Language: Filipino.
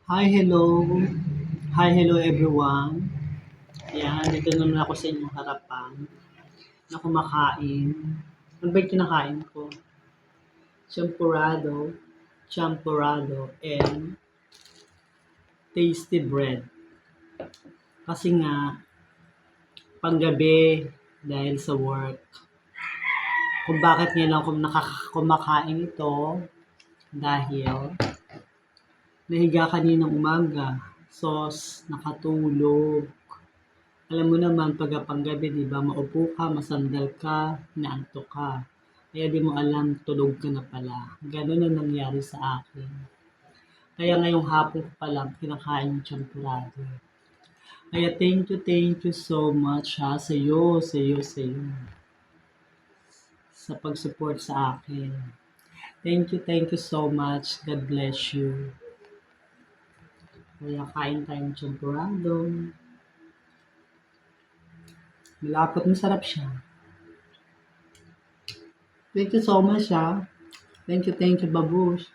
Hi, hello. Hi, hello everyone. Ayan, dito naman ako sa inyong harapan na kumakain. Ano ba yung kinakain ko? Champurrado, champurrado, and tasty bread. Kasi nga, panggabi dahil sa work. Kung bakit ngayon lang ako kumakain ito, dahil nahiga kaninang umaga, sauce, nakatulog. Alam mo naman pagka panggabi 'di ba, maupo ka, masandal ka, inaantok ka. Kaya di mo alam tulog ka na pala. Gano'n ang nangyari sa akin. Kaya ngayong hapon ko pa lang kinakain yung champurrado. Kaya thank you so much ha, sa'yo, sa pag-support sa akin. Thank you so much. God bless you. Kaya kain tayong champurrado. Malapot, masarap siya. Thank you so much ha. Thank you, babush.